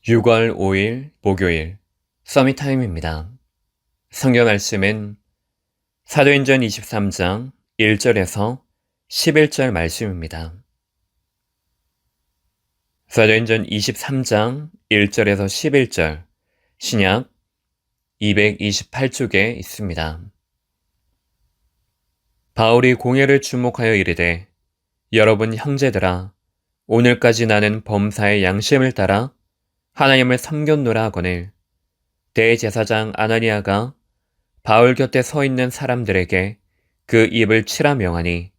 6월 5일 목요일 서밋타임입니다. 성경 말씀은 사도행전 23장 1절에서 11절 말씀입니다. 사도행전 23장 1절에서 11절 신약 228쪽에 있습니다. 바울이 공회를 주목하여 이르되 여러분 형제들아 오늘까지 나는 범사의 양심을 따라 하나님을 섬겼노라 하거늘 대제사장 아나니아가 바울 곁에 서 있는 사람들에게 그 입을 치라 명하니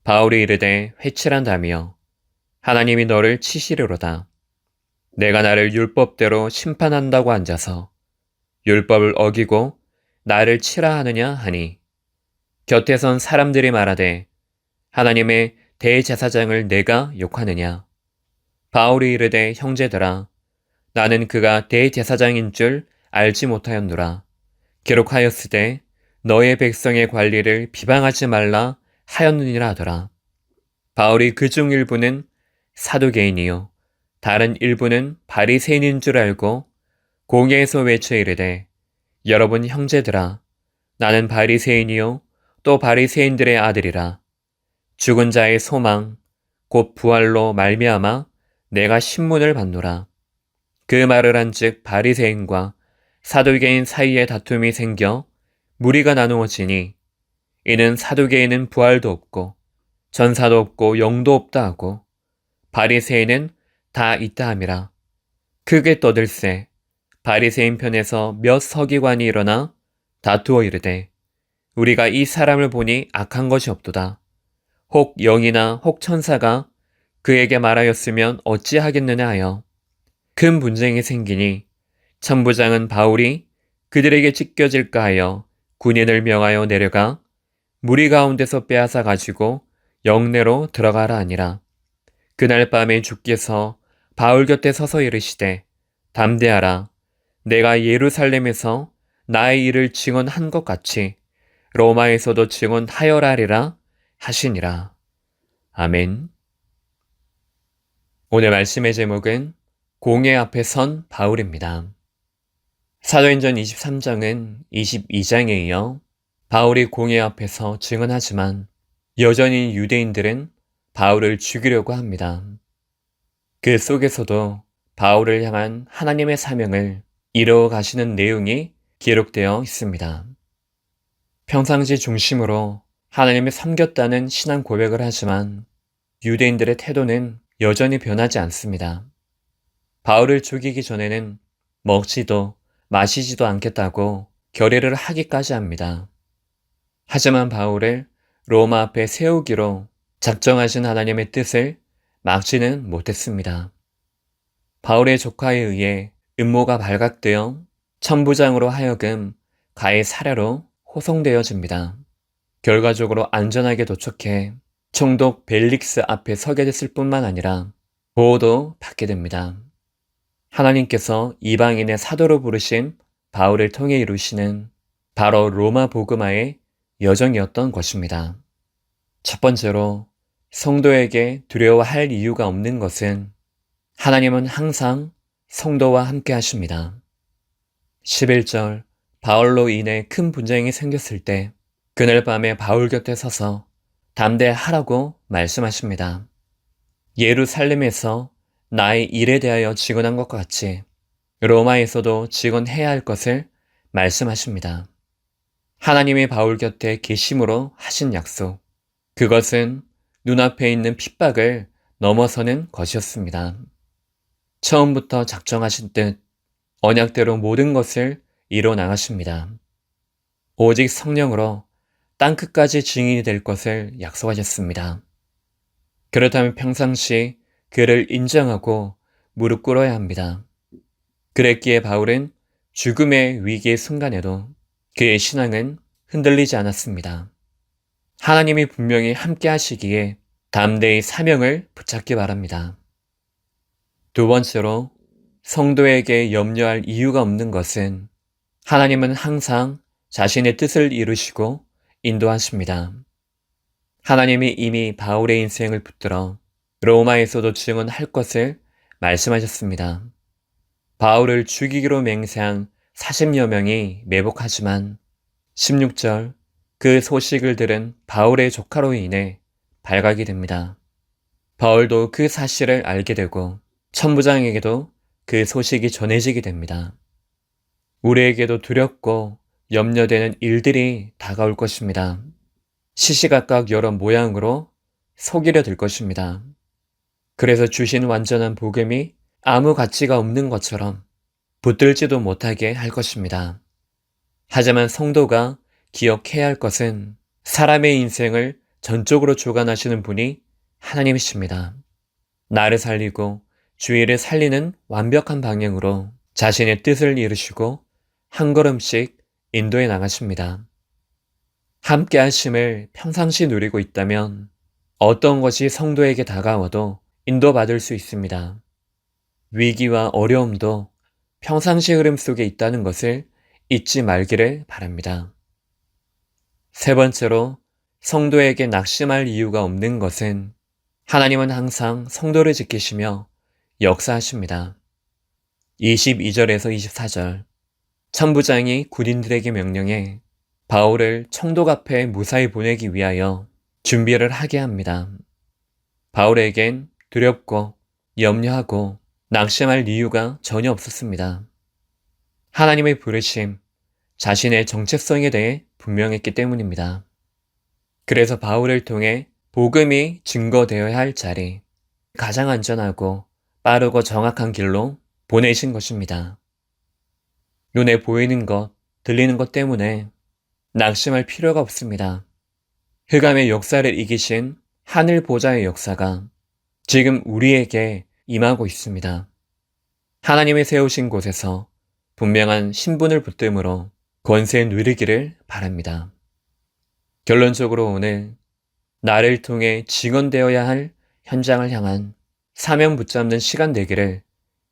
바울이 이르되 회칠한다며 하나님이 너를 치시리로다. 내가 나를 율법대로 심판한다고 앉아서 율법을 어기고 나를 치라 하느냐 하니 곁에 선 사람들이 말하되 하나님의 대제사장을 내가 욕하느냐. 바울이 이르되 형제들아 나는 그가 대제사장인 줄 알지 못하였노라. 기록하였으되 너의 백성의 관리를 비방하지 말라 하였느니라 하더라. 바울이 그중 일부는 사두개인이요 다른 일부는 바리새인인 줄 알고 공회에서 외쳐 이르되 여러분 형제들아 나는 바리새인이요 또 바리새인들의 아들이라. 죽은 자의 소망 곧 부활로 말미암아 내가 신문을 받노라. 그 말을 한즉 바리새인과 사두개인 사이에 다툼이 생겨 무리가 나누어지니 이는 사두개인은 부활도 없고 전사도 없고 영도 없다 하고 바리새인은 다 있다 함이라. 크게 떠들세 바리새인 편에서 몇 서기관이 일어나 다투어 이르되 우리가 이 사람을 보니 악한 것이 없도다. 혹 영이나 혹 천사가 그에게 말하였으면 어찌하겠느냐 하여 큰 분쟁이 생기니 천부장은 바울이 그들에게 찢겨질까 하여 군인을 명하여 내려가 무리 가운데서 빼앗아 가지고 영내로 들어가라 하니라. 그날 밤에 주께서 바울 곁에 서서 이르시되 담대하라. 내가 예루살렘에서 나의 일을 증언한 것 같이 로마에서도 증언하여라리라 하시니라. 아멘. 오늘 말씀의 제목은 공회 앞에 선 바울입니다. 사도행전 23장은 22장에 이어 바울이 공회 앞에서 증언하지만 여전히 유대인들은 바울을 죽이려고 합니다. 그 속에서도 바울을 향한 하나님의 사명을 이루어 가시는 내용이 기록되어 있습니다. 평상시 중심으로 하나님을 섬겼다는 신앙 고백을 하지만 유대인들의 태도는 여전히 변하지 않습니다. 바울을 죽이기 전에는 먹지도 마시지도 않겠다고 결의를 하기까지 합니다. 하지만 바울을 로마 앞에 세우기로 작정하신 하나님의 뜻을 막지는 못했습니다. 바울의 조카에 의해 음모가 발각되어 천부장으로 하여금 가해 사례로 호송되어집니다. 결과적으로 안전하게 도착해 총독 벨릭스 앞에 서게 됐을 뿐만 아니라 보호도 받게 됩니다. 하나님께서 이방인의 사도로 부르신 바울을 통해 이루시는 바로 로마 복음화의 여정이었던 것입니다. 첫 번째로 성도에게 두려워할 이유가 없는 것은 하나님은 항상 성도와 함께 하십니다. 11절 바울로 인해 큰 분쟁이 생겼을 때 그날 밤에 바울 곁에 서서 담대하라고 말씀하십니다. 예루살렘에서 나의 일에 대하여 증언한 것과 같이 로마에서도 증언해야 할 것을 말씀하십니다. 하나님이 바울 곁에 계심으로 하신 약속, 그것은 눈앞에 있는 핍박을 넘어서는 것이었습니다. 처음부터 작정하신 뜻, 언약대로 모든 것을 이뤄 나가십니다. 오직 성령으로 땅끝까지 증인이 될 것을 약속하셨습니다. 그렇다면 평상시 그를 인정하고 무릎 꿇어야 합니다. 그랬기에 바울은 죽음의 위기의 순간에도 그의 신앙은 흔들리지 않았습니다. 하나님이 분명히 함께 하시기에 담대히 사명을 붙잡기 바랍니다. 두 번째로 성도에게 염려할 이유가 없는 것은 하나님은 항상 자신의 뜻을 이루시고 인도하십니다. 하나님이 이미 바울의 인생을 붙들어 로마에서도 증언할 것을 말씀하셨습니다. 바울을 죽이기로 맹세한 40여 명이 매복하지만 16절 그 소식을 들은 바울의 조카로 인해 발각이 됩니다. 바울도 그 사실을 알게 되고 천부장에게도 그 소식이 전해지게 됩니다. 우리에게도 두렵고 염려되는 일들이 다가올 것입니다. 시시각각 여러 모양으로 속이려 들 것입니다. 그래서 주신 완전한 복음이 아무 가치가 없는 것처럼 붙들지도 못하게 할 것입니다. 하지만 성도가 기억해야 할 것은 사람의 인생을 전적으로 주관하시는 분이 하나님이십니다. 나를 살리고 주위를 살리는 완벽한 방향으로 자신의 뜻을 이루시고 한 걸음씩 인도해 나가십니다. 함께 하심을 평상시 누리고 있다면 어떤 것이 성도에게 다가와도 인도받을 수 있습니다. 위기와 어려움도 평상시 흐름 속에 있다는 것을 잊지 말기를 바랍니다. 세 번째로 성도에게 낙심할 이유가 없는 것은 하나님은 항상 성도를 지키시며 역사하십니다. 22절에서 24절 천부장이 군인들에게 명령해 바울을 총독 앞에 무사히 보내기 위하여 준비를 하게 합니다. 바울에겐 두렵고 염려하고 낙심할 이유가 전혀 없었습니다. 하나님의 부르심, 자신의 정체성에 대해 분명했기 때문입니다. 그래서 바울을 통해 복음이 증거되어야 할 자리, 가장 안전하고 빠르고 정확한 길로 보내신 것입니다. 눈에 보이는 것, 들리는 것 때문에 낙심할 필요가 없습니다. 흑암의 역사를 이기신 하늘 보좌의 역사가 지금 우리에게 임하고 있습니다. 하나님이 세우신 곳에서 분명한 신분을 붙들므로 권세 누리기를 바랍니다. 결론적으로 오늘 나를 통해 증언되어야 할 현장을 향한 사명 붙잡는 시간 되기를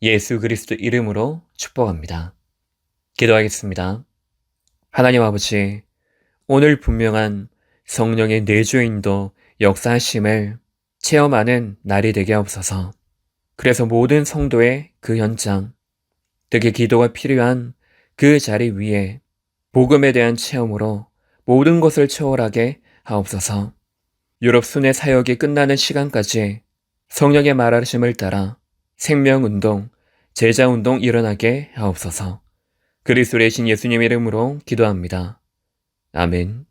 예수 그리스도 이름으로 축복합니다. 기도하겠습니다. 하나님 아버지, 오늘 분명한 성령의 내주인도 역사하심을 체험하는 날이 되게 하옵소서. 그래서 모든 성도의 그 현장, 특히 기도가 필요한 그 자리 위에 복음에 대한 체험으로 모든 것을 초월하게 하옵소서. 유럽 순회 사역이 끝나는 시간까지 성령의 말하심을 따라 생명운동, 제자운동 일어나게 하옵소서. 그리스도의 신 예수님 이름으로 기도합니다. 아멘.